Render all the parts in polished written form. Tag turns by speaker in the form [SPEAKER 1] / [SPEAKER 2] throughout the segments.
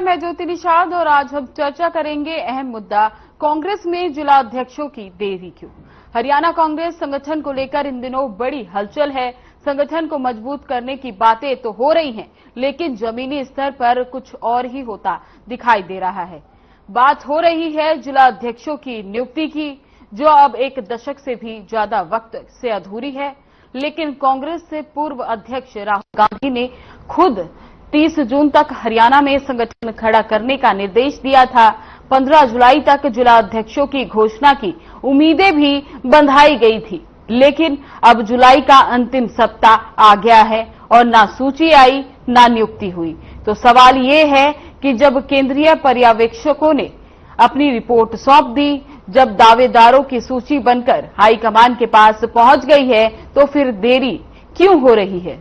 [SPEAKER 1] नमस्कार, मैं ज्योति निषाद और आज हम चर्चा करेंगे अहम मुद्दा कांग्रेस में जिलाध्यक्षों की देरी क्यों। हरियाणा कांग्रेस संगठन को लेकर इन दिनों बड़ी हलचल है। संगठन को मजबूत करने की बातें तो हो रही हैं, लेकिन जमीनी स्तर पर कुछ और ही होता दिखाई दे रहा है। बात हो रही है जिलाध्यक्षों की नियुक्ति की, जो अब एक दशक से भी ज्यादा वक्त से अधूरी है। लेकिन कांग्रेस से पूर्व अध्यक्ष राहुल गांधी ने खुद 30 जून तक हरियाणा में संगठन खड़ा करने का निर्देश दिया था। 15 जुलाई तक जिलाध्यक्षों की घोषणा की उम्मीदें भी बंधाई गई थी, लेकिन अब जुलाई का अंतिम सप्ताह आ गया है और ना सूची आई ना नियुक्ति हुई। तो सवाल ये है कि जब केंद्रीय पर्यवेक्षकों ने अपनी रिपोर्ट सौंप दी, जब दावेदारों की सूची बनकर हाईकमान के पास पहुंच गई है, तो फिर देरी क्यों हो रही है।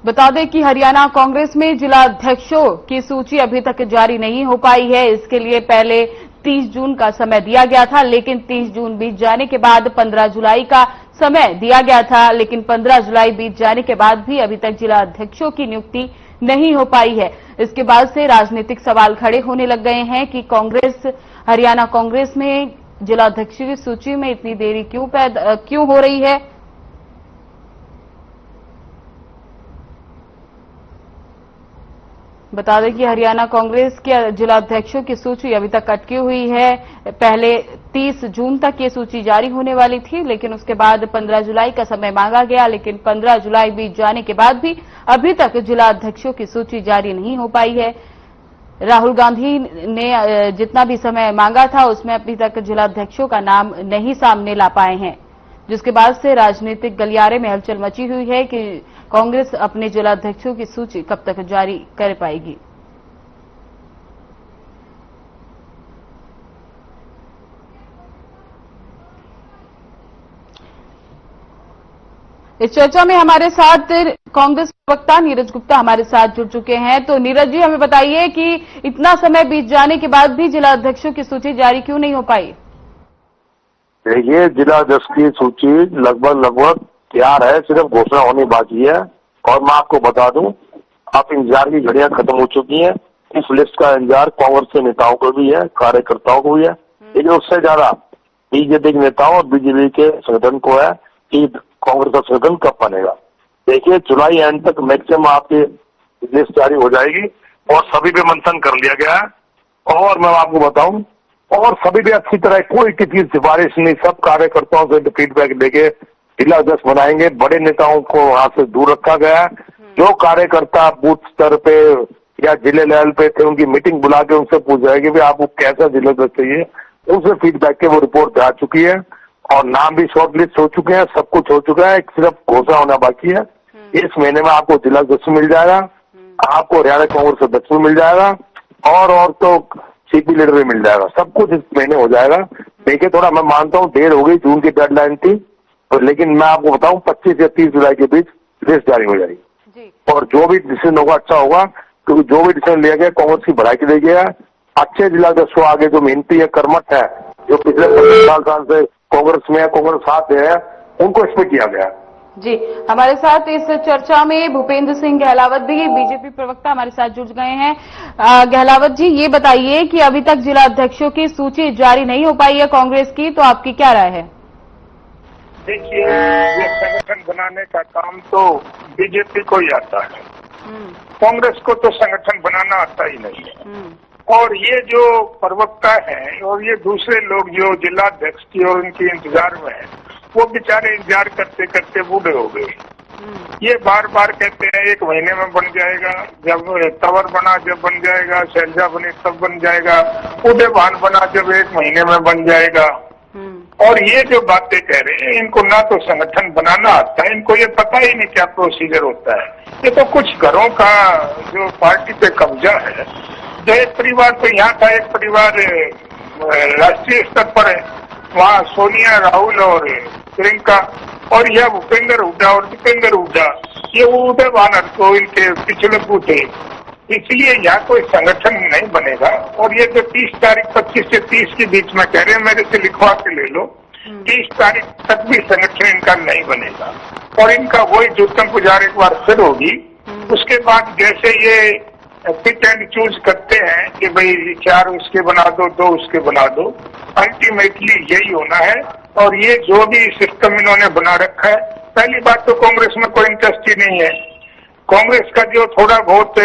[SPEAKER 1] बता दें कि हरियाणा कांग्रेस में जिलाध्यक्षों की सूची अभी तक जारी नहीं हो पाई है। इसके लिए पहले 30 जून का समय दिया गया था, लेकिन 30 जून बीत जाने के बाद 15 जुलाई का समय दिया गया था, लेकिन 15 जुलाई बीत जाने के बाद भी अभी तक जिलाध्यक्षों की नियुक्ति नहीं हो पाई है। इसके बाद से राजनीतिक सवाल खड़े होने लग गए हैं कि हरियाणा कांग्रेस में जिलाध्यक्षों की सूची में इतनी देरी क्यों हो रही है। बता दें कि हरियाणा कांग्रेस के जिलाध्यक्षों की सूची अभी तक अटकी हुई है। पहले 30 जून तक ये सूची जारी होने वाली थी, लेकिन उसके बाद 15 जुलाई का समय मांगा गया, लेकिन 15 जुलाई बीत जाने के बाद भी अभी तक जिलाध्यक्षों की सूची जारी नहीं हो पाई है। राहुल गांधी ने जितना भी समय मांगा था, उसमें अभी तक जिलाध्यक्षों का नाम नहीं सामने ला पाए हैं, जिसके बाद से राजनीतिक गलियारे में हलचल मची हुई है कि कांग्रेस अपने जिलाध्यक्षों की सूची कब तक जारी कर पाएगी। इस चर्चा में हमारे साथ कांग्रेस प्रवक्ता नीरज गुप्ता हमारे साथ जुड़ चुके हैं। तो नीरज जी, हमें बताइए कि इतना समय बीत जाने के बाद भी जिलाध्यक्षों की सूची जारी क्यों नहीं हो पाई।
[SPEAKER 2] देखिए, जिलाध्यक्ष की सूची लगभग तैयार है, सिर्फ घोषणा होनी बाकी है। और मैं आपको बता दूं, अब इंतजार की घड़ियां खत्म हो चुकी हैं। इस लिस्ट का इंतजार कांग्रेस के नेताओं को भी है, कार्यकर्ताओं को भी है, लेकिन उससे ज्यादा बीजेपी के नेताओं और बीजेपी के संगठन को है कि कांग्रेस का संगठन कब बनेगा। देखिए, जुलाई एंड तक मैक्सिमम आपकी लिस्ट जारी हो जाएगी और सभी पे मंथन कर लिया गया है। और मैं आपको बताऊं, और सभी भी अच्छी तरह कोई किसी सिफारिश नहीं, सब कार्यकर्ताओं से फीडबैक लेके जिलाध्यक्ष बनाएंगे। बड़े नेताओं को वहां से दूर रखा गया है। जो कार्यकर्ता बूथ स्तर पे या जिले लेवल पे थे, उनकी मीटिंग बुला के उनसे पूछ जाएगी भी आपको कैसा जिलाध्यक्ष चाहिए। उनसे फीडबैक के वो रिपोर्ट आ चुकी है और नाम भी शॉर्टलिस्ट हो चुके हैं, सब कुछ हो चुका है, सिर्फ घोषणा होना बाकी है। इस महीने में आपको जिलाध्यक्ष मिल जाएगा, आपको हरियाणा कांग्रेस अध्यक्ष मिल जाएगा और तो सीपी लीडर भी मिल जाएगा। सब कुछ इस महीने हो जाएगा। देखिए, थोड़ा मैं मानता हूँ देर हो गई, जून की डेडलाइन थी, लेकिन मैं आपको बताऊं 25 या 30 जुलाई के बीच लिस्ट जारी हो जाएगी। और जो भी डिसीजन होगा अच्छा होगा, क्योंकि जो भी डिसीजन लिया गया कांग्रेस की बढ़ाई की देगी है। अच्छे जिलाध्यक्ष आगे जो मेहनती है, कर्मठ है, जो पिछले 25 साल से कांग्रेस में है, कांग्रेस साथ दे है, उनको इसमें किया गया।
[SPEAKER 1] जी, हमारे साथ इस चर्चा में भूपेंद्र सिंह गहलावत भी बीजेपी प्रवक्ता हमारे साथ जुड़ गए हैं। गहलावत जी, ये बताइए कि अभी तक जिलाध्यक्षों की सूची जारी नहीं हो पाई है कांग्रेस की, तो आपकी क्या राय है।
[SPEAKER 3] देखिए, ये संगठन बनाने का काम तो बीजेपी को ही आता है, कांग्रेस को तो संगठन बनाना आता ही नहीं है। और ये जो प्रवक्ता है और ये दूसरे लोग जो जिलाध्यक्ष की और उनके इंतजार में है, वो बेचारे इंतजार करते करते बूढ़े हो गए। ये बार बार कहते हैं 1 महीने में बन जाएगा, जब तवर बना जब बन जाएगा, शैलजा बने तब बन जाएगा, उदय भान बना जब 1 महीने में बन जाएगा। और ये जो बातें कह रहे हैं, इनको ना तो संगठन बनाना आता है, इनको ये पता ही नहीं क्या प्रोसीजर होता है। ये तो कुछ घरों का जो पार्टी पे कब्जा है। जो एक परिवार तो यहाँ था, एक परिवार राष्ट्रीय स्तर पर है, वहाँ सोनिया, राहुल और प्रियंका, और यह भूपेंद्र हुड्डा और दीपेंद्र हुड्डा, ये उदय भान तो इनके पिछले बूथ है। इसलिए यहाँ कोई संगठन नहीं बनेगा। और ये जो 30 तारीख 25 से 30 के बीच में कह रहे हैं, मेरे से लिखवा के ले लो, 30 तारीख तक भी संगठन इनका नहीं बनेगा और इनका वही जूतम पुजार एक बार फिर होगी। उसके बाद जैसे ये पिक एंड चूज करते हैं कि भाई 4 उसके बना दो, 2 उसके बना दो, अल्टीमेटली यही होना है। और ये जो भी सिस्टम इन्होंने बना रखा है, पहली बात तो कांग्रेस में कोई इंटरेस्ट ही नहीं है। कांग्रेस का जो थोड़ा बहुत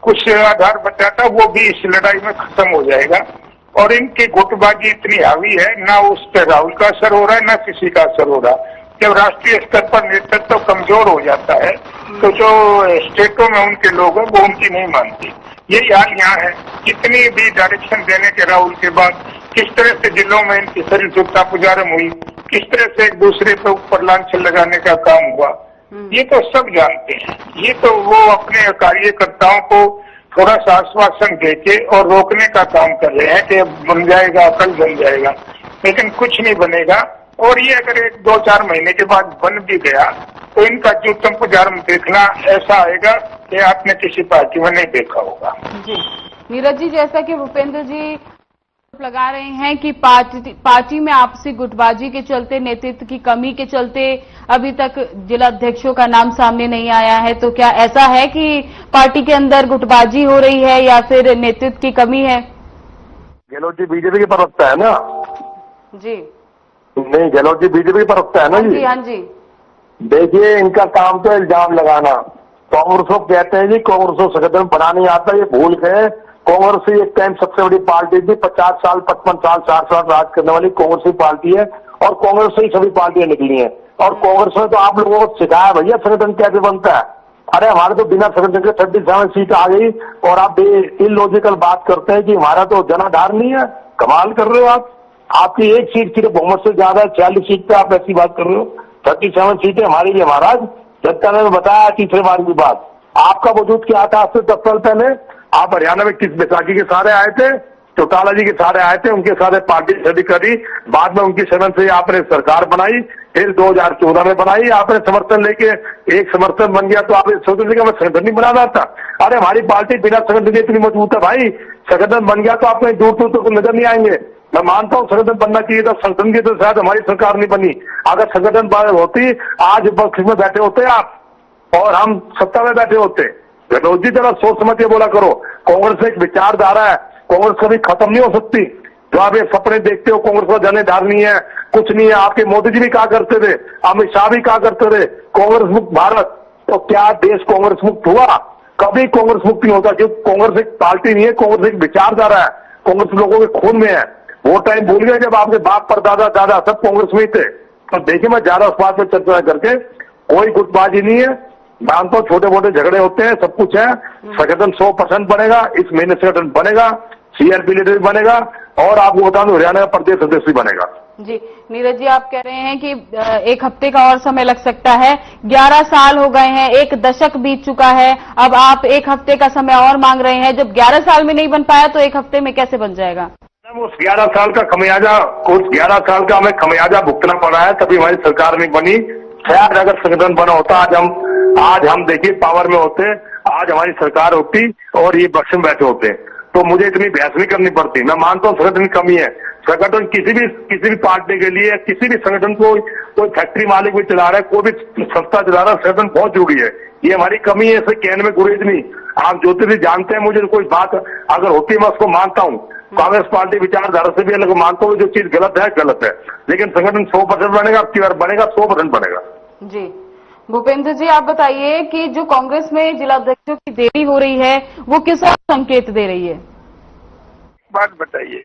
[SPEAKER 3] कुछ आधार बचा था वो भी इस लड़ाई में खत्म हो जाएगा। और इनकी गुटबाजी इतनी हावी है, ना उस पर राहुल का असर हो रहा है, ना किसी का असर हो रहा। जब राष्ट्रीय स्तर पर नेतृत्व तो कमजोर हो जाता है तो जो स्टेटों में उनके लोग हैं वो उनकी नहीं मानती। यही हाल यहाँ है। कितनी भी डायरेक्शन देने के राहुल के बाद किस तरह से जिलों में इनकी शरीर सुरक्षा पुजारम हुई, किस तरह से एक दूसरे पर ऊपर लांछन लगाने का काम हुआ, ये तो सब जानते हैं। ये तो वो अपने कार्यकर्ताओं को थोड़ा सा आश्वासन देके और रोकने का काम कर रहे हैं कि बन जाएगा, कल बन जाएगा, लेकिन कुछ नहीं बनेगा। और ये अगर 1-2-4 महीने के बाद बन भी गया तो इनका जूतम पुजारम देखना ऐसा आएगा कि आपने किसी पार्टी में नहीं देखा होगा।
[SPEAKER 1] जी नीरज जी, जैसा कि भूपेंद्र जी लगा रहे हैं कि पार्टी में आपसी गुटबाजी के चलते, नेतृत्व की कमी के चलते अभी तक जिला अध्यक्षों का नाम सामने नहीं आया है, तो क्या ऐसा है कि पार्टी के अंदर गुटबाजी हो रही है या फिर नेतृत्व की कमी है?
[SPEAKER 2] गहलोत जी बीजेपी के प्रवक्ता है ना
[SPEAKER 1] जी?
[SPEAKER 2] नहीं, गहलोत जी बीजेपी के प्रवक्ता है ना जी?
[SPEAKER 1] हाँ जी।
[SPEAKER 2] देखिए, इनका काम तो इल्जाम लगाना। कांग्रेस को कहते हैं जी कांग्रेस को संगठन बना नहीं आता, ये भूल गए। कांग्रेस ही एक टाइम सबसे बड़ी पार्टी थी, 50 साल 55 साल 60 साल राज करने वाली कांग्रेस ही पार्टी है और कांग्रेस से ही सभी पार्टियां निकली हैं। और कांग्रेस में तो आप लोगों को सिखाया भैया संगठन कैसे बनता है। अरे हमारे तो बिना संगठन के 37 सीट आ गई और आप इलॉजिकल बात करते हैं कि हमारा तो जनाधार नहीं है। कमाल कर रहे हो आप। आपकी एक सीट सिर्फ बहुमत से ज्यादा है, 46 सीट पे आप ऐसी बात कर रहे हो। 37 सीटें हमारी लिए महाराज। जनता ने बताया तीसरे बार की बात। आपका वजूद क्या था आज से 10 साल पहले? आप हरियाणा में किस बैसाखी के सहारे आए थे? चौटाला जी के सहारे आए थे, उनके सारे पार्टी स्टडी करी, बाद में उनकी शरण से आपने सरकार बनाई, फिर 2014 में बनाई, आपने समर्थन लेके एक समर्थन बन गया तो आप सोच रहे मैं संगठन नहीं बनाना था। अरे हमारी पार्टी बिना संगठन के इतनी मजबूत है भाई, संगठन बन गया तो आप कहीं दूर दूर तक नजर नहीं आएंगे। मैं मानता हूँ संगठन बनना चाहिए था, संगठन की तो शायद हमारी सरकार नहीं बनी। अगर संगठन होती आज विपक्ष में बैठे होते आप और हम सत्ता में बैठे होते। गहलोत जी जरा सोच समझ के बोला करो। कांग्रेस एक विचारधारा है, कांग्रेस कभी खत्म नहीं हो सकती। जो आप ये सपने देखते हो कांग्रेस का जनेदार नहीं है, कुछ नहीं है। आपके मोदी जी भी कहा करते थे, अमित शाह भी कहा करते थे कांग्रेस मुक्त भारत। तो क्या देश कांग्रेस मुक्त हुआ? कभी कांग्रेस मुक्त नहीं होता, क्योंकि कांग्रेस एक पार्टी नहीं है, कांग्रेस एक विचारधारा है, कांग्रेस लोगों के खून में है। वो टाइम भूल गए जब आपके बाप पर दादा दादा सब कांग्रेस में ही थे। तो देखिए, मैं ज्यादा उस बात पर चर्चा करके, कोई गुटबाजी नहीं है। मानता हूं छोटे मोटे झगड़े होते हैं, सब कुछ है। संगठन 100% बनेगा, इस महीने संगठन बनेगा, सीआरपी लीडर भी बनेगा और आपको बता दूं हरियाणा का प्रदेश अध्यक्ष भी बनेगा।
[SPEAKER 1] जी नीरज जी, आप कह रहे हैं कि 1 हफ्ते का और समय लग सकता है। 11 साल हो गए हैं, 1 दशक बीत चुका है, अब आप 1 हफ्ते का समय और मांग रहे हैं। जब 11 साल में नहीं बन पाया तो 1 हफ्ते में कैसे बन जाएगा?
[SPEAKER 2] उस 11 साल का खमियाजा, उस 11 साल का हमें खमियाजा भुगतना पड़ा है, तभी हमारी सरकार नहीं बनी। शायद अगर संगठन बना होता आज हम देखिए पावर में होते, आज हमारी सरकार होती और ये बक्स में बैठे होते, तो मुझे इतनी बहस नहीं करनी पड़ती। मैं मानता हूँ संगठन की कमी है। संगठन किसी भी पार्टी के लिए, किसी भी संगठन को, कोई फैक्ट्री मालिक भी चला रहा है, कोई भी संस्था चला रहा है, संगठन बहुत जरूरी है। ये हमारी कमी है, इसे कहने में गुरेज नहीं। आप ज्योतिषी जानते हैं, मुझे कोई बात अगर होती है मैं उसको मानता हूँ। कांग्रेस पार्टी विचारधारा से भी अलग मानता हूँ, जो चीज गलत है गलत है, लेकिन संगठन 100% बनेगा, अब की बार बनेगा, 100% बनेगा।
[SPEAKER 1] जी भूपेंद्र जी, आप बताइए कि जो कांग्रेस में जिला अध्यक्षों की देरी हो रही है वो किस और संकेत दे रही है?
[SPEAKER 3] बात बताइए।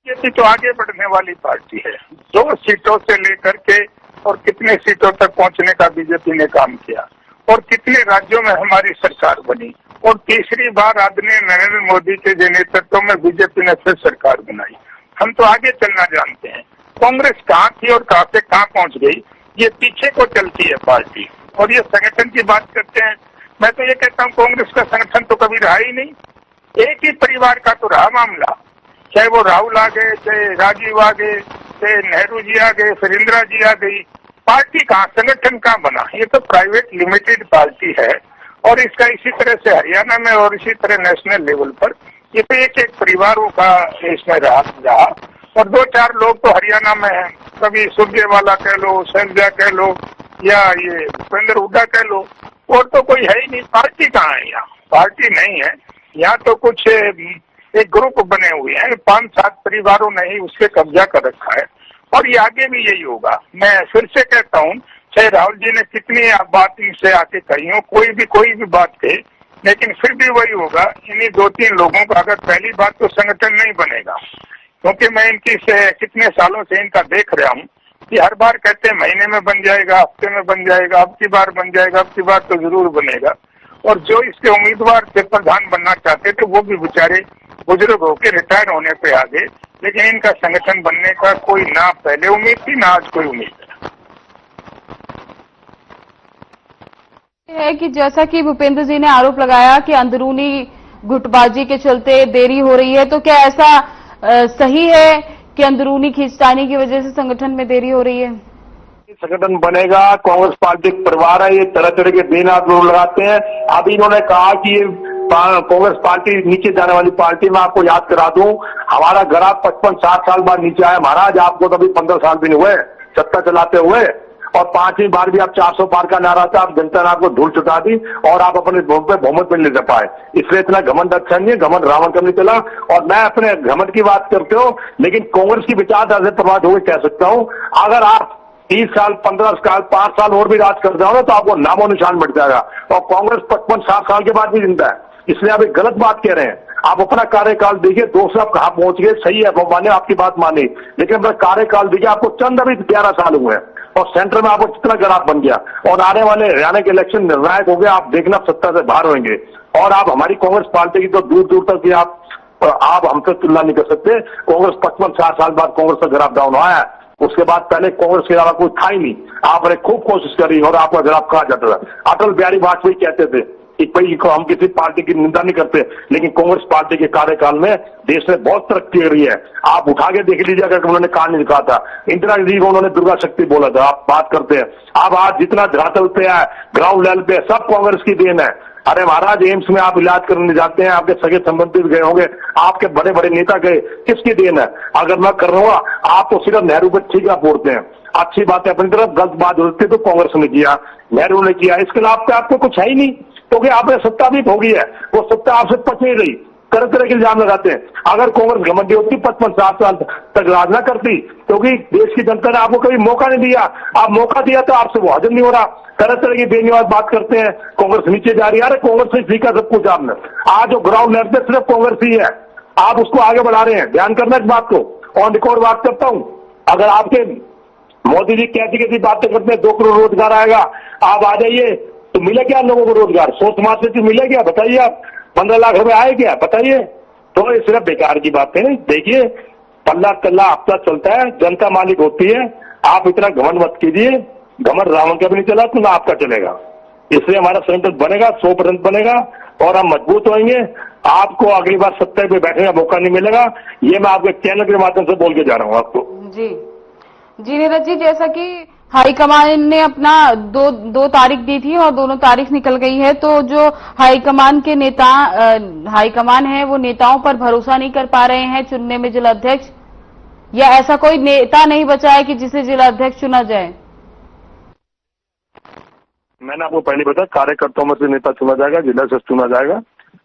[SPEAKER 3] बीजेपी तो आगे बढ़ने वाली पार्टी है। 2 सीटों से लेकर के और कितने सीटों तक पहुंचने का बीजेपी ने काम किया और कितने राज्यों में हमारी सरकार बनी और तीसरी बार आदरणीय नरेंद्र मोदी के नेतृत्व में बीजेपी ने फिर सरकार बनाई। हम तो आगे चलना जानते हैं। कांग्रेस कहाँ थी और कहाँ से कहाँ पहुंच गई, ये पीछे को चलती है पार्टी। और ये संगठन की बात करते हैं, मैं तो ये कहता हूँ कांग्रेस का संगठन तो कभी रहा ही नहीं। एक ही परिवार का तो रहा मामला, चाहे वो राहुल आ गए, चाहे राजीव आ गए, चाहे नेहरू जी आ गए, फिर इंदिरा जी आ गई। पार्टी कहाँ, संगठन कहाँ बना? ये तो प्राइवेट लिमिटेड पार्टी है और इसका इसी तरह से हरियाणा में और इसी तरह नेशनल लेवल पर ये तो एक एक परिवारों का इसमें रहा और 2-4 लोग तो हरियाणा में हैं, कभी सुरजेवाला कह लो, शैलजा कह लो या ये भूपेंद्र हुड्डा कह लो, और तो कोई है ही नहीं। पार्टी कहाँ है यहाँ? पार्टी नहीं है यहाँ, तो कुछ एक ग्रुप बने हुए हैं, 5-7 परिवारों ने ही उसके कब्जा कर रखा है और ये आगे भी यही होगा। मैं फिर से कहता हूँ, चाहे राहुल जी ने कितनी बात इनसे आके कही हो, कोई भी बात कहे, लेकिन फिर भी वही होगा। इन्हीं 2-3 लोगों का अगर पहली बात तो संगठन नहीं बनेगा, क्योंकि मैं इनकी से कितने सालों से इनका देख रहा हूँ कि हर बार कहते हैं महीने में बन जाएगा, हफ्ते में बन जाएगा, अब की बार बन जाएगा, अब की बार तो जरूर बनेगा। और जो इसके उम्मीदवार थे, प्रधान बनना चाहते थे, वो भी बेचारे बुजुर्ग होकर रिटायर होने पे आ गए, लेकिन इनका संगठन बनने का कोई ना पहले उम्मीद थी ना आज कोई उम्मीद
[SPEAKER 1] है कि जैसा कि भूपेंद्र जी ने आरोप लगाया कि अंदरूनी गुटबाजी के चलते देरी हो रही है, तो क्या ऐसा सही है कि अंदरूनी खींचतानी की वजह से संगठन में देरी हो रही है?
[SPEAKER 2] संगठन बनेगा, कांग्रेस पार्टी का परिवार है, ये तरह तरह के बेनाम लोग लगाते हैं। अभी इन्होंने कहा कि ये कांग्रेस पार्टी नीचे जाने वाली पार्टी, मैं आपको याद करा दूं, हमारा ग्राफ 55-60 साल बाद नीचे आया महाराज। आपको तो अभी 15 साल भी नहीं हुए सत्ता चलाते हुए, और 5वीं बार भी आप 400 पार का नारा था, आप जनता ने आपको धूल चुका दी और आप अपने बहुमत में ले जा पाए। इसलिए इतना घमंड अच्छा नहीं है, घमंड रावण का नहीं चला। और मैं अपने घमंड की बात करते हो, लेकिन कांग्रेस की विचारधारा से प्रभावित होकर कह सकता हूं, अगर आप 30 साल, 15 साल, 5 साल और भी राज कर जाओ ना, तो आपको नामो निशान मिट जाएगा। और कांग्रेस 55-60 साल के बाद भी जिंदा है, इसलिए आप एक गलत बात कह रहे हैं। आप अपना कार्यकाल देखिए, दोस्त आप कहां पहुंच गए, सही है, वो माने, आपकी बात मानी, लेकिन अपना कार्यकाल देखिए, आपको चंद अभी 11 साल हुए हैं और सेंटर में आपको कितना ग्राफ बन गया। और आने वाले हरियाणा के इलेक्शन निर्णायक हो गए, आप देखना सत्ता से बाहर होंगे। और आप हमारी कांग्रेस पार्टी की तो दूर दूर तक आप हमसे तुलना नहीं कर सकते। कांग्रेस 55-60 साल बाद कांग्रेस का ग्राफ डाउन आया है, उसके बाद पहले कांग्रेस के अलावा कोई था ही नहीं। आपने खूब कोशिश करी और आपका ग्राफ कहा जाता था। अटल बिहारी वाजपेयी कहते थे कि भाई हम किसी पार्टी की निंदा नहीं करते, लेकिन कांग्रेस पार्टी के कार्यकाल में देश ने बहुत तरक्की करी है। आप उठा के देख लीजिए, अगर उन्होंने कहा नहीं दिखा था, इंदिरा जी को उन्होंने दुर्गा शक्ति बोला था, आप बात करते हैं। अब आज जितना धरातल पे है, ग्राउंड लेवल पे, सब कांग्रेस की देन है। अरे महाराज, एम्स में आप इलाज करने जाते हैं, आपके सगे संबंधी गए होंगे, आपके बड़े बड़े नेता गए, किसकी देन है? अगर मैं कर रहा हूँ, आप तो सिर्फ नेहरू पर ठीक है बोलते हैं। अच्छी बात है अपनी तरफ, गलत बात होती है तो कांग्रेस ने किया, नेहरू ने किया, इसके खिलाफ आपको कुछ है ही नहीं, क्योंकि आपने सत्ता भी भोगी है, वो सत्ता आपसे पच नहीं रही। तरह तरह के इल्जाम लगाते हैं। अगर कांग्रेस घमंडी होती 55-60 साल तक राज ना करती, क्योंकि देश की जनता ने आपको कभी मौका नहीं दिया। आप मौका दिया तो आपसे वो हजम नहीं हो रहा। तरह तरह की बेनियाज बात करते हैं, कांग्रेस नीचे जा रही है। अरे कांग्रेस से सीखा सब कुछ आपने। आज जो ग्राउंड लेवल पे सिर्फ कांग्रेस ही है, आप उसको आगे बढ़ा रहे हैं। ध्यान करना इस बात को। और रिकॉर्ड बात करता हूं, अगर आपके मोदी जी कैसी कैसी बातें करते हैं, 2 करोड़ रोजगार आएगा, आप आ जाइए, तो मिले क्या लोगों को रोजगार? सोच समाज से मिले क्या? बताइए आप। 15 लाख रुपए आए क्या? बताइए। तो ये सिर्फ बेकार की बात है। देखिए, पल्ला तल्ला हफ्ता चलता है, जनता मालिक होती है। आप इतना घमंड मत कीजिए, घमंड रावण का भी नहीं चला तो ना आपका चलेगा। इसलिए हमारा संगठन बनेगा, 100% बनेगा और हम मजबूत होंगे। आपको अगली बार सत्ता पे बैठने का मौका नहीं मिलेगा। ये मैं आपके चैनल के माध्यम से बोल के जा रहा हूँ आपको।
[SPEAKER 1] जी नीरज जी, जैसा कि हाईकमान ने अपना दो तारीख दी थी और दोनों तारीख निकल गई है, तो जो हाईकमान के नेता हाईकमान है वो नेताओं पर भरोसा नहीं कर पा रहे हैं चुनने में जिलाध्यक्ष, या ऐसा कोई नेता नहीं बचा है कि जिसे जिलाध्यक्ष चुना जाए?
[SPEAKER 2] मैंने आपको पहले बताया, कार्यकर्ताओं में से नेता चुना जाएगा, जिलाध्यक्ष चुना जाएगा।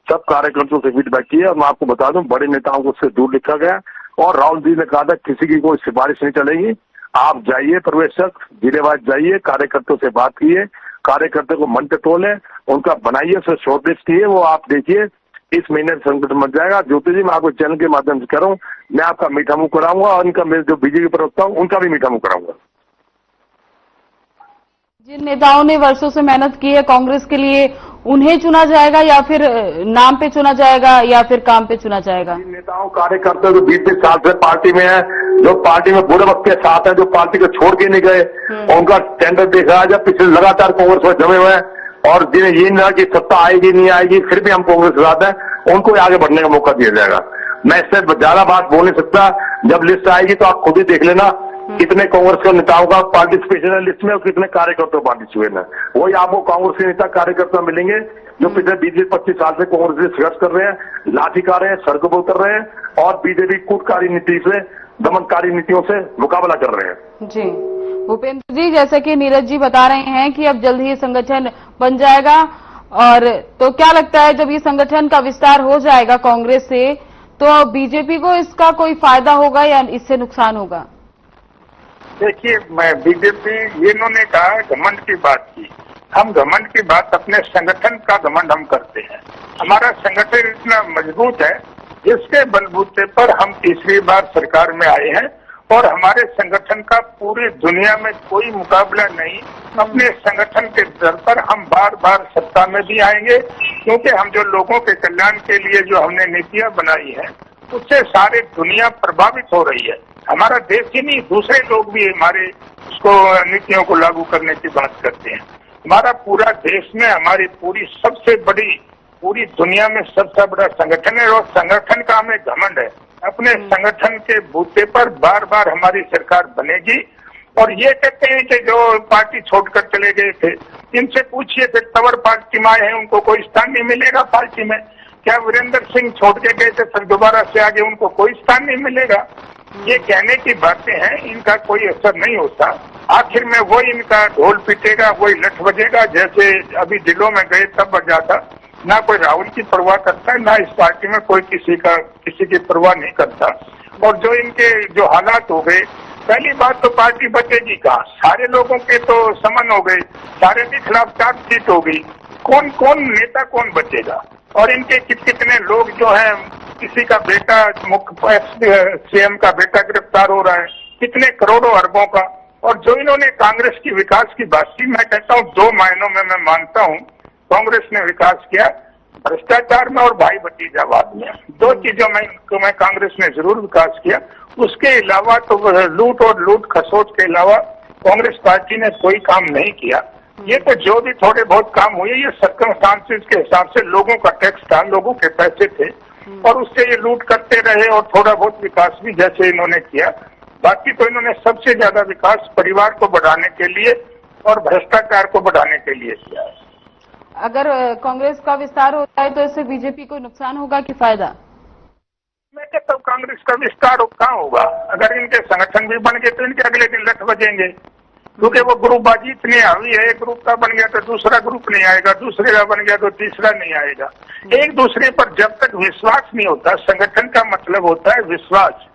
[SPEAKER 2] सब कार्यकर्ताओं से फीडबैक की है और मैं आपको बता दूं, बड़े नेताओं को उससे दूर लिखा गया। और राहुल जी ने कहा था किसी की कोई सिफारिश नहीं चलेगी, आप जाइए प्रवेशक जिलेवार जाइए, कार्यकर्ताओं से बात कीजिए, कार्यकर्ता को मन पे तोले, उनका बनाइए, उसे शॉर्टलिस्ट किए, वो आप देखिए इस महीने संगठन बन जाएगा। ज्योति जी, मैं आपको चैनल के माध्यम से कह रहा हूँ, मैं आपका मीठा मुंह कराऊंगा और इनका मेरे जो बीजेपी प्रवक्ता हूँ उनका भी मीठा मुंह कराऊंगा।
[SPEAKER 1] जिन नेताओं ने वर्षों से मेहनत की है कांग्रेस के लिए, उन्हें चुना जाएगा या फिर नाम पे चुना जाएगा या फिर काम पे चुना जाएगा?
[SPEAKER 2] नेताओं कार्यकर्ता जो 20 साल से पार्टी में है, जो पार्टी में बुरे वक्त के साथ है, जो पार्टी को छोड़ के नहीं गए, उनका टेंडर देखा है। जब पिछले लगातार कांग्रेस में जमे हुए हैं और जिन्हें ये नहीं कि सत्ता आएगी नहीं आएगी, फिर भी हम कांग्रेस के साथ हैं, उनको आगे बढ़ने का मौका दिया जाएगा। मैं इससे ज्यादा बात बोल नहीं सकता। जब लिस्ट आएगी तो आप खुद ही देख लेना। कितने कांग्रेस के नेताओं का पार्टिसिपेशन है लिस्ट में और कितने कार्यकर्ता पार्टिसिपेशन है। वही आपको कांग्रेस के नेता कार्यकर्ता मिलेंगे जो पिछले 20-25 साल से कांग्रेस से संघर्ष कर रहे हैं, लाठी खा रहे हैं, सड़कों पर उतर रहे हैं और बीजेपी कूटकारी नीति से, दमनकारी नीतियों से मुकाबला कर रहे हैं।
[SPEAKER 1] जी भूपेंद्र जी, जैसे कि नीरज जी बता रहे हैं कि अब जल्द ही संगठन बन जाएगा, और तो क्या लगता है जब ये संगठन का विस्तार हो जाएगा कांग्रेस से तो बीजेपी को इसका कोई फायदा होगा या इससे नुकसान होगा?
[SPEAKER 3] देखिए, मैं बीजेपी इन्होंने कहा घमंड की बात की। हम घमंड की बात अपने संगठन का घमंड हम करते हैं। हमारा संगठन इतना मजबूत है जिसके बलबूते पर हम तीसरी बार सरकार में आए हैं और हमारे संगठन का पूरी दुनिया में कोई मुकाबला नहीं। अपने संगठन के दर पर हम बार बार सत्ता में भी आएंगे क्योंकि हम जो लोगों के कल्याण के लिए जो हमने नीतियां बनाई हैं उससे सारी दुनिया प्रभावित हो रही है। हमारा देश ही नहीं, दूसरे लोग भी हमारे उसको नीतियों को लागू करने की बात करते हैं। हमारा पूरा देश में हमारी पूरी सबसे बड़ी, पूरी दुनिया में सबसे बड़ा संगठन है और संगठन का हमें घमंड है। अपने संगठन के बूते पर बार बार हमारी सरकार बनेगी। और ये कहते हैं कि जो पार्टी छोड़कर चले गए थे, इनसे पूछिए फिर तंवर पार्टी में आए हैं, उनको कोई स्थान नहीं मिलेगा पार्टी में। क्या वीरेंद्र सिंह छोड़ के गए थे, फिर दोबारा से आगे उनको कोई स्थान नहीं मिलेगा? ये कहने की बातें हैं, इनका कोई असर नहीं होता। आखिर में वही इनका ढोल पीटेगा, वही लठ बजेगा। जैसे अभी दिल्ली में गए तब बजा था। ना कोई राहुल की परवाह करता है, ना इस पार्टी में कोई किसी की परवाह नहीं करता। और जो इनके जो हालात हो गए, पहली बात तो पार्टी बचेगी कहाँ? सारे लोगों के तो समन हो गए, सारे के खिलाफ चार्जशीट हो गई। कौन नेता कौन बचेगा? और इनके कितने लोग जो हैं, किसी का बेटा मुख्य सीएम का बेटा गिरफ्तार हो रहा है, कितने करोड़ों अरबों का। और जो इन्होंने कांग्रेस की विकास की बात की, मैं कहता हूँ 2 मायनों में मैं मानता हूँ कांग्रेस ने विकास किया, भ्रष्टाचार में और भाई भतीजावाद में। 2 चीजों में कांग्रेस ने जरूर विकास किया। उसके अलावा तो लूट खसोट के अलावा कांग्रेस पार्टी ने कोई काम नहीं किया। ये तो जो भी थोड़े बहुत काम हुए ये सर्कमस्टांसेस के हिसाब से, लोगों का टैक्स था, लोगों के पैसे थे और उससे ये लूट करते रहे और थोड़ा बहुत विकास भी जैसे इन्होंने किया। बाकी तो इन्होंने सबसे ज्यादा विकास परिवार को बढ़ाने के लिए और भ्रष्टाचार को बढ़ाने के लिए किया है।
[SPEAKER 1] अगर कांग्रेस का विस्तार होता है तो इससे बीजेपी को नुकसान होगा कि फायदा?
[SPEAKER 3] मैं कहता हूँ कांग्रेस का विस्तार कहाँ होगा? अगर इनके संगठन भी बन गए तो इनके अगले दिन लठ बजेंगे, क्योंकि वो ग्रुपबाजी इतनी हावी है। एक ग्रुप का बन गया तो दूसरा ग्रुप नहीं आएगा, दूसरे का बन गया तो तीसरा नहीं आएगा। एक दूसरे पर जब तक विश्वास नहीं होता, संगठन का मतलब होता है विश्वास।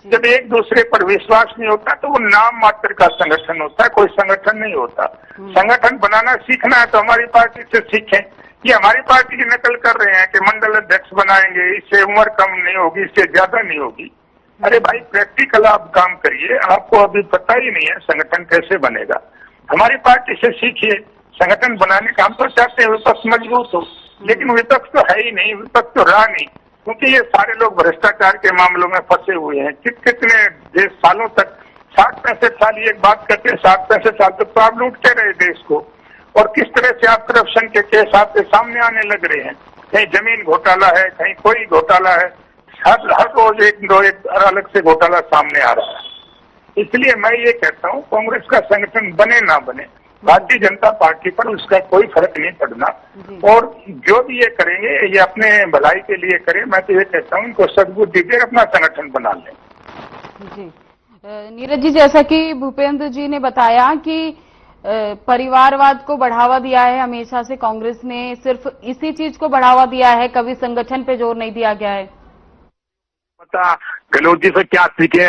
[SPEAKER 3] जब एक दूसरे पर विश्वास नहीं होता तो वो नाम मात्र का संगठन होता है, कोई संगठन नहीं होता। संगठन बनाना सीखना है तो हमारी पार्टी से सीखें। ये हमारी पार्टी की नकल कर रहे हैं कि मंडल अध्यक्ष बनाएंगे, इससे उम्र कम नहीं होगी, इससे ज्यादा नहीं होगी। अरे भाई, प्रैक्टिकल आप काम करिए। आपको अभी पता ही नहीं है संगठन कैसे बनेगा। हमारी पार्टी से सीखिए। संगठन बनाने का हम तो चाहते हैं विपक्ष मजबूत हो, लेकिन विपक्ष तो है ही नहीं, विपक्ष तो रहा नहीं, क्योंकि ये सारे लोग भ्रष्टाचार के मामलों में फंसे हुए हैं। कितने देश सालों तक 60-65 साल, ये बात करते हैं 60-65 साल तक तो आप लूटते रहे देश को। और किस तरह से आप करप्शन के केस आपके सामने आने लग रहे हैं। कहीं जमीन घोटाला है, कहीं कोई घोटाला है, हर रोज एक अलग से घोटाला सामने आ रहा है। इसलिए मैं ये कहता हूँ कांग्रेस का संगठन बने ना बने, भारतीय जनता पार्टी पर उसका कोई फर्क नहीं पड़ना। और जो भी ये करेंगे ये अपने भलाई के लिए करें। मैं तो ये कहता हूँ इनको सद्बुद्धि दीजिए, अपना संगठन बना लें।
[SPEAKER 1] जी नीरज जी, जैसा कि भूपेंद्र जी ने बताया कि परिवारवाद को बढ़ावा दिया है हमेशा से कांग्रेस ने, सिर्फ इसी चीज को बढ़ावा दिया है, कभी संगठन पे जोर नहीं दिया गया है।
[SPEAKER 2] पता गहलोत जी से क्या सीखे?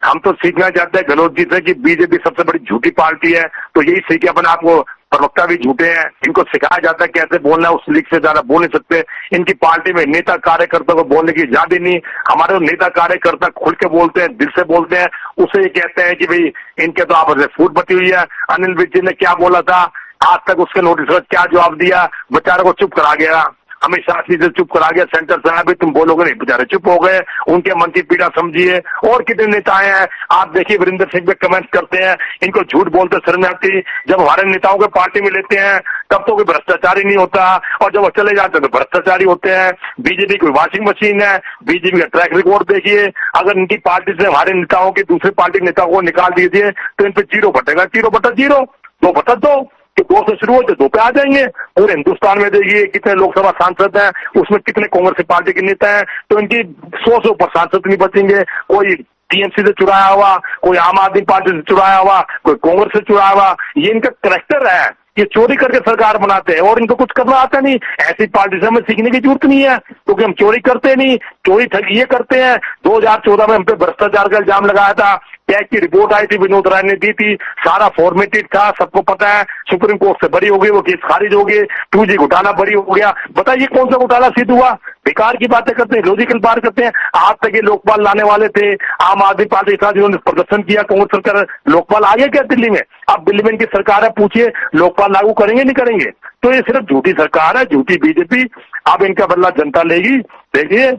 [SPEAKER 2] हम तो सीखना चाहते हैं गहलोत जी से कि बीजेपी सबसे बड़ी झूठी पार्टी है, तो यही सीखे। अपन आपको प्रवक्ता भी झूठे हैं, इनको सिखाया जाता है कैसे बोलना, उस लीग से ज्यादा बोल नहीं सकते। इनकी पार्टी में नेता कार्यकर्ता को बोलने की आजादी नहीं। हमारे तो नेता कार्यकर्ता खुल के बोलते हैं, दिल से बोलते हैं। उसे ये कहते हैं कि भाई इनके तो आपस में फूट बची हुई है। अनिल विज ने क्या बोला था, आज तक उसके नोटिस का क्या जवाब दिया, बेचारे को चुप करा गया। अमित शाह जी से चुप करा गया, सेंटर से अभी तुम बोलोगे नहीं, बेचारे चुप हो गए, उनके मन की पीड़ा समझिए। और कितने नेता हैं आप देखिए, वीरेंद्र सिंह पे कमेंट करते हैं, इनको झूठ बोलते शर्म आती। जब हमारे नेताओं के पार्टी में लेते हैं तब तो कोई भ्रष्टाचारी नहीं होता, और जब वो चले जाते हैं तो भ्रष्टाचारी होते हैं। बीजेपी कोई वॉशिंग मशीन है, बीजेपी का ट्रैक रिकॉर्ड देखिए, अगर इनकी पार्टी से हमारे नेताओं की दूसरी पार्टी नेताओं को निकाल दीजिए तो इन पे 0 बटेगा, 0/0, 2/2, कि 2 से शुरू हो तो 2 पे आ जाएंगे। पूरे हिंदुस्तान में देखिए कितने लोकसभा सांसद हैं, उसमें कितने कांग्रेस पार्टी के नेता हैं, तो इनकी 100 से ऊपर सांसद नहीं बचेंगे। कोई टीएमसी से चुराया हुआ, कोई आम आदमी पार्टी से चुराया हुआ, कोई कांग्रेस से चुराया हुआ, ये इनका कैरेक्टर है। ये चोरी करके सरकार बनाते हैं और इनको कुछ करना आता नहीं। ऐसी पार्टी से हमें सीखने की जरूरत नहीं है, क्योंकि हम चोरी करते नहीं, चोरी ठगी ये करते हैं। 2014 में हम पे भ्रष्टाचार का इल्जाम लगाया था, टैग की रिपोर्ट आई थी, विनोद राय ने दी थी, सारा फॉर्मेटेड था, सबको पता है। सुप्रीम कोर्ट से बरी हो गई, वो केस खारिज हो गए, 2G घोटाला बरी हो गया। बताइए कौन सा घोटाला सिद्ध हुआ? बेकार की बातें करते हैं, लॉजिकल बात करते हैं। आज तक ये लोकपाल लाने वाले थे, आम आदमी पार्टी के साथ जिन्होंने प्रदर्शन किया, कांग्रेस सरकार, लोकपाल आ गया क्या दिल्ली में? अब दिल्ली में इनकी सरकार है, पूछिए लोकपाल लागू करेंगे नहीं करेंगे? तो ये सिर्फ झूठी सरकार है, झूठी बीजेपी। अब इनका बदला जनता लेगी। देखिए,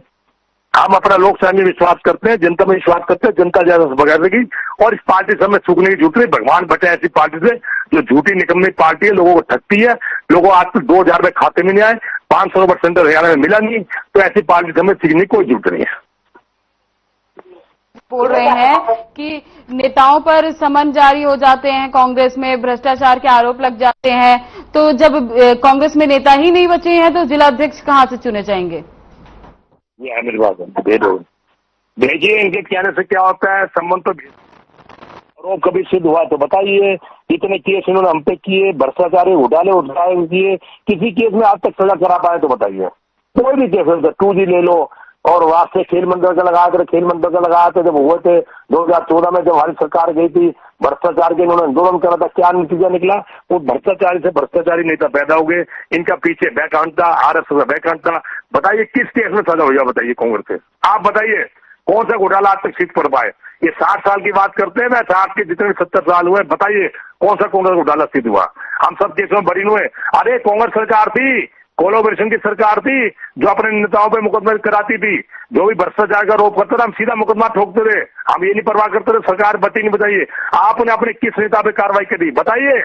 [SPEAKER 2] हम अपना लोकशाही में विश्वास करते हैं, जनता में विश्वास करते हैं, जनता ज्यादा बगैर देगी। और इस पार्टी से हमें सूखने की जरूरत नहीं। भगवान बचे ऐसी पार्टी से जो झूठी निकम्मी पार्टी है, लोगों को ठगती है। लोगों आज तक 2000 रुपए खाते में नहीं आए, 500 रुपए सेंटर हरियाणा में मिला नहीं, तो ऐसी पार्टी से हमें सीखने की कोई जरूरत नहीं है।
[SPEAKER 1] बोल रहे हैं कि नेताओं पर समन जारी हो जाते हैं, कांग्रेस में भ्रष्टाचार के आरोप लग जाते हैं, तो जब कांग्रेस में नेता ही नहीं बचे हैं तो जिला अध्यक्ष कहां से चुने जाएंगे?
[SPEAKER 2] ये है मेरी बात, दे दो, भेजिए। इनके कहने से क्या होता है, संबंध तो आरोप कभी सिद्ध हुआ तो बताइए। इतने केस इन्होंने हम पे किए, भ्रष्टाचारी घोटाले उठाए किए, किसी केस में आज तक सजा करा पाए तो बताइए? कोई भी केस है, 2G ले लो, और वास्ते खेल मंडल का लगाया थे, खेल मंडल का लगाया था जब हुए थे 2014 में, जब हमारी सरकार गई थी, भ्रष्टाचार के इन्होंने आंदोलन करा था, क्या नतीजा निकला? वो भ्रष्टाचारी से भ्रष्टाचारी नेता पैदा हो गए। इनका पीछे बैकग्राउंड था, RSS का बैकग्राउंड था। बताइए किस केस में सजा हुई बताइए कांग्रेस से? आप बताइए कौन सा घोटाला आज तक सिद्ध पड़ पाए? ये 60 साल की बात करते हैं, मैं 60 के जितने 70 साल हुए, बताइए कौन सा कांग्रेस घोटाला सिद्ध हुआ? हम सब केसों में बरी हुए। अरे कांग्रेस सरकार थी, कोलोब्रेशन की सरकार थी, जो अपने नेताओं पे मुकदमे कराती थी, जो भी भ्रष्टाचार का आरोप करता था हम सीधा मुकदमा ठोकते थे, हम ये नहीं परवाह करते थे सरकार बची नहीं। बताइए आपने अपने किस नेता पे कार्रवाई करी? बताइए।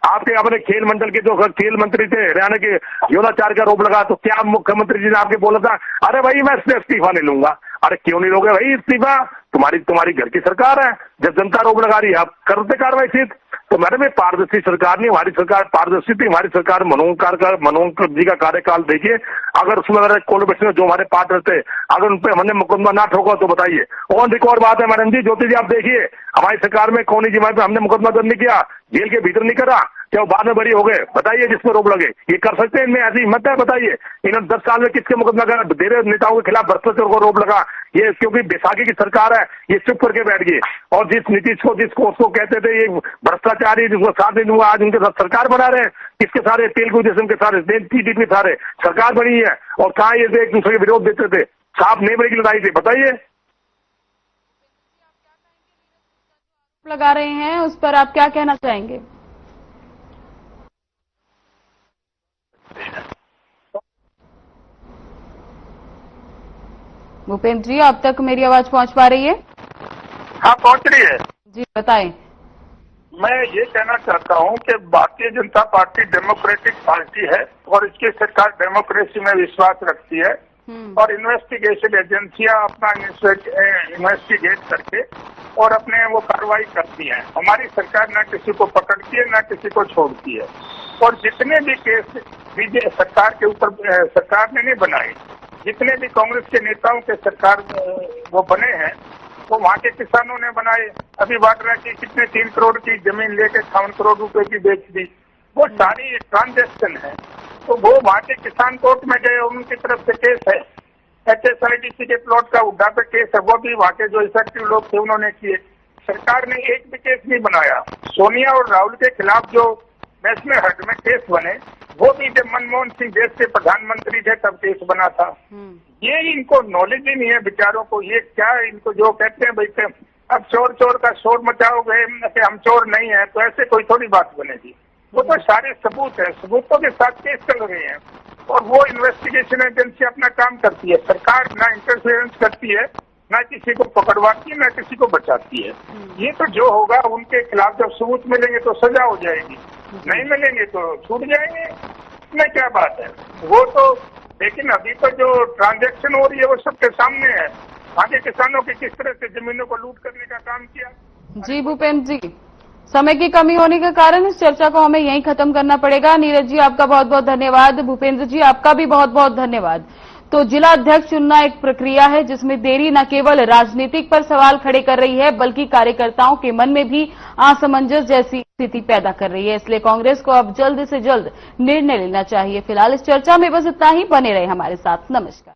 [SPEAKER 2] आपके अपने खेल मंडल के जो खेल मंत्री थे हरियाणा के, यौनाचार का आरोप लगा, तो क्या मुख्यमंत्री जी ने आपके बोला था अरे भाई मैं इससे इस्तीफा नहीं लूंगा? अरे क्यों नहीं लोगे भाई इस्तीफा? तुम्हारी घर की सरकार है, जब जनता आरोप लगा रही है आप करते कार्रवाई सिद्ध। तो मैडम ये पारदर्शी सरकार नहीं, हमारी सरकार पारदर्शी थी। हमारी सरकार मनोहर जी का कार्यकाल देखिए, अगर उसमें कोलोब्रेशन में जो हमारे पार्टनर थे, अगर उन पर हमने मुकदमा ना ठोका तो बताइए। ऑन रिकॉर्ड बात है मैडम जी, ज्योति जी आप देखिए, हमारी सरकार में कौन जी पे हमने मुकदमा दर्ज नहीं किया, जेल के भीतर नहीं करा, क्या वो बाद में बरी हो गए? बताइए जिस पर रोक लगे, ये कर सकते हैं? इनमें ऐसी हिम्मत है? बताइए इन्होंने 10 साल में किसके मुकदमा करा? धीरे नेताओं के खिलाफ भ्रष्टाचार को रोक लगा। ये क्योंकि बैसाखी की सरकार है, ये चुप करके बैठ गए। और जिस नीतीश को जिसको उसको कहते थे ये भ्रष्टाचारी, जिसको साथ नहीं दूंगा, आज उनके साथ सरकार बना रहे हैं। किसके सारे? तेलुगु देशम के सारे, TDP के सारे सरकार बनी है। और कहा ये एक दूसरे के विरोध देते थे, साफ नेबरे की लड़ाई थी। बताइए
[SPEAKER 1] लगा रहे हैं उस पर आप क्या कहना चाहेंगे? भूपेंद्र जी, अब तक मेरी आवाज पहुंच पा रही है?
[SPEAKER 3] हाँ पहुंच रही है
[SPEAKER 1] जी बताएं।
[SPEAKER 3] मैं ये कहना चाहता हूं कि Bharatiya Janata party democratic party है और इसकी सरकार डेमोक्रेसी में विश्वास रखती है और इन्वेस्टिगेशन एजेंसियां अपना इन्वेस्टिगेट करके और अपने वो कार्रवाई करती हैं। हमारी सरकार न किसी को पकड़ती है न किसी को छोड़ती है। और जितने भी केस बीजेपी सरकार के ऊपर सरकार ने नहीं बनाए, जितने भी कांग्रेस के नेताओं के सरकार वो बने हैं वो वहाँ के किसानों ने बनाए। अभी वाड्रा की कितने 3 करोड़ की जमीन लेके 58 करोड़ रुपए की बेच दी, वो सारी ट्रांजेक्शन है। तो वो वहाँ के किसान कोर्ट में गए, उनकी तरफ से केस है। HSIDC के प्लॉट का उड्डा पे केस है, वो भी वहाँ के जो इफेक्टिव लोग थे उन्होंने किए। सरकार ने एक भी केस नहीं बनाया। सोनिया और राहुल के खिलाफ जो नेशनल हट में केस बने, वो भी जब मनमोहन सिंह देश के प्रधानमंत्री थे तब केस बना था। ये इनको नॉलेज ही नहीं है बेचारों को। ये क्या इनको जो कहते हैं भाई अब चोर चोर का शोर मचाओगे कि हम चोर नहीं है, तो ऐसे कोई थोड़ी बात बनेगी। वो तो सारे सबूत है, सबूतों के साथ केस चल रहे हैं और वो इन्वेस्टिगेशन एजेंसी अपना काम करती है। सरकार ना इंटरफेरेंस करती है, ना किसी को पकड़वाती है, ना किसी को बचाती है। ये तो जो होगा उनके खिलाफ जब सबूत मिलेंगे तो सजा हो जाएगी, नहीं मिलेंगे तो छूट जाएंगे। इसमें क्या बात है? वो तो, लेकिन अभी तो जो ट्रांजैक्शन हो रही है वो सबके सामने है। आगे किसानों की किस तरह से जमीनों को लूट करने का काम किया।
[SPEAKER 1] जी भूपेंद्र जी, समय की कमी होने के कारण इस चर्चा को हमें यहीं खत्म करना पड़ेगा। नीरज जी आपका बहुत बहुत धन्यवाद। भूपेंद्र जी आपका भी बहुत बहुत धन्यवाद। तो जिला अध्यक्ष चुनना एक प्रक्रिया है जिसमें देरी न केवल राजनीतिक पर सवाल खड़े कर रही है बल्कि कार्यकर्ताओं के मन में भी असमंजस जैसी स्थिति पैदा कर रही है। इसलिए कांग्रेस को अब जल्द से जल्द निर्णय लेना चाहिए। फिलहाल इस चर्चा में बस इतना ही। बने रहे हमारे साथ। नमस्कार।